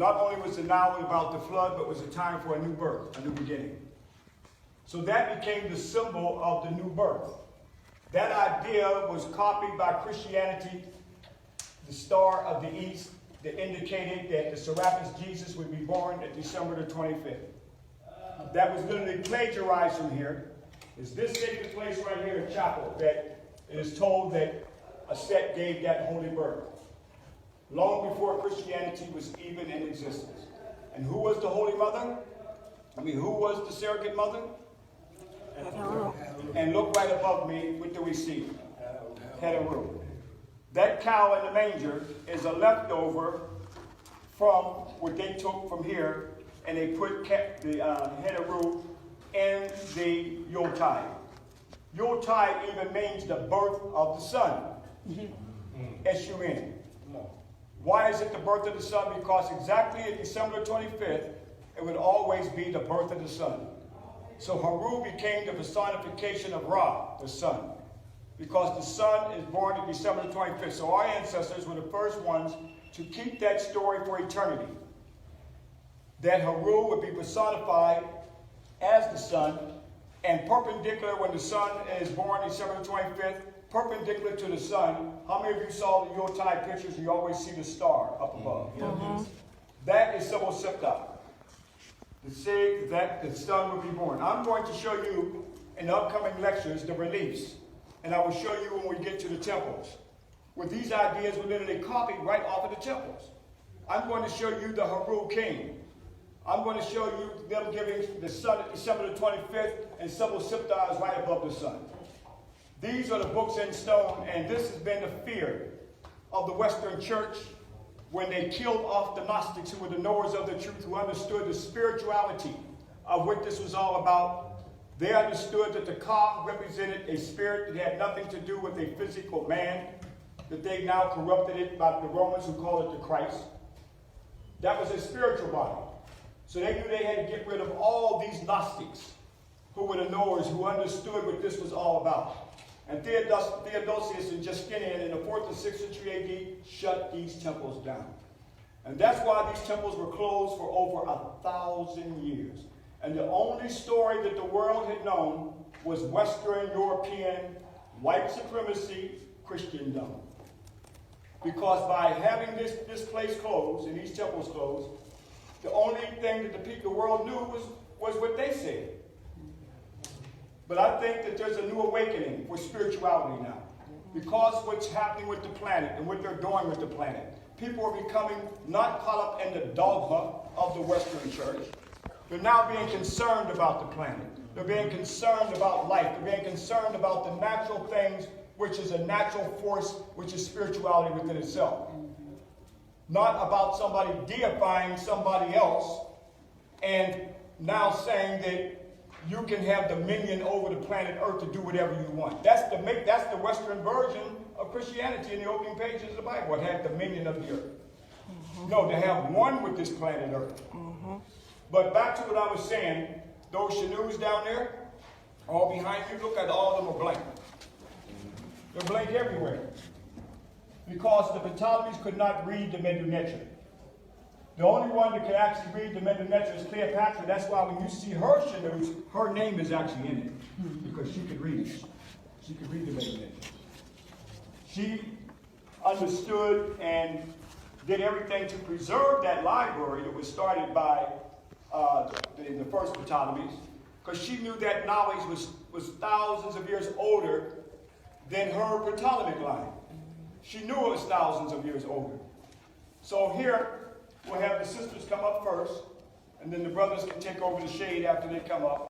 not only was the Nile about the flood, but was a time for a new birth, a new beginning. So that became the symbol of the new birth. That idea was copied by Christianity, the Star of the East, that indicated that the Serapis Jesus would be born at December the 25th. That was literally plagiarized from here. Is this sacred place right here in Chapel that it is told that a set gave that holy birth, long before Christianity was even in existence. And who was the Holy Mother? Who was the surrogate mother? And look right above me, what do we see? Heteru. That cow in the manger is a leftover from what they took from here, and they put the Heteru in the Yuletide. Yuletide even means the birth of the sun. S-U-N. Why is it the birth of the sun? Because exactly at December 25th, it would always be the birth of the sun. So Heru became the personification of Ra, the sun, because the sun is born on December 25th. So our ancestors were the first ones to keep that story for eternity, that Heru would be personified as the sun, and perpendicular when the sun is born December 25th, perpendicular to the sun. How many of you saw the Yuletide pictures? You always see the star up above. That is Sybil Siptah, to say that the sun will be born. I'm going to show you in the upcoming lectures the reliefs, and I will show you when we get to the temples, where these ideas were literally copied right off of the temples. I'm going to show you the Heru king. I'm going to show you them giving the sun at December the 25th, and Sybil Siptah is right above the sun. These are the books in stone, and this has been the fear of the Western Church when they killed off the Gnostics, who were the knowers of the truth, who understood the spirituality of what this was all about. They understood that the Ka represented a spirit that had nothing to do with a physical man, that they now corrupted it by the Romans, who called it the Christ. That was a spiritual body. So they knew they had to get rid of all these Gnostics, who were the knowers, who understood what this was all about. And Theodosius and Justinian in the 4th and 6th century AD shut these temples down. And that's why these temples were closed for over 1,000 years. And the only story that the world had known was Western European white supremacy Christendom. Because by having this place closed and these temples closed, the only thing that the world knew was what they said. But I think that there's a new awakening for spirituality now. Because what's happening with the planet and what they're doing with the planet. People are becoming not caught up in the dogma of the Western Church. They're now being concerned about the planet. They're being concerned about life. They're being concerned about the natural things, which is a natural force, which is spirituality within itself. Not about somebody deifying somebody else and now saying that you can have dominion over the planet Earth to do whatever you want. That's the Western version of Christianity in the opening pages of the Bible. It had dominion of the earth. No, to have one with this planet Earth. But back to what I was saying, those Shanus down there, all behind you, look at all of them are blank. They're blank everywhere. Because the Ptolemies could not read the Medu Neter. The only one that could actually read the Medu Neter is Cleopatra. That's why when you see her Shanus, her name is actually in it. Because she could read it. She could read the Medu Neter. She understood and did everything to preserve that library that was started by the first Ptolemies. Because she knew that knowledge was thousands of years older than her Ptolemaic line. She knew it was thousands of years older. So here, we'll have the sisters come up first, and then the brothers can take over the shade after they come up.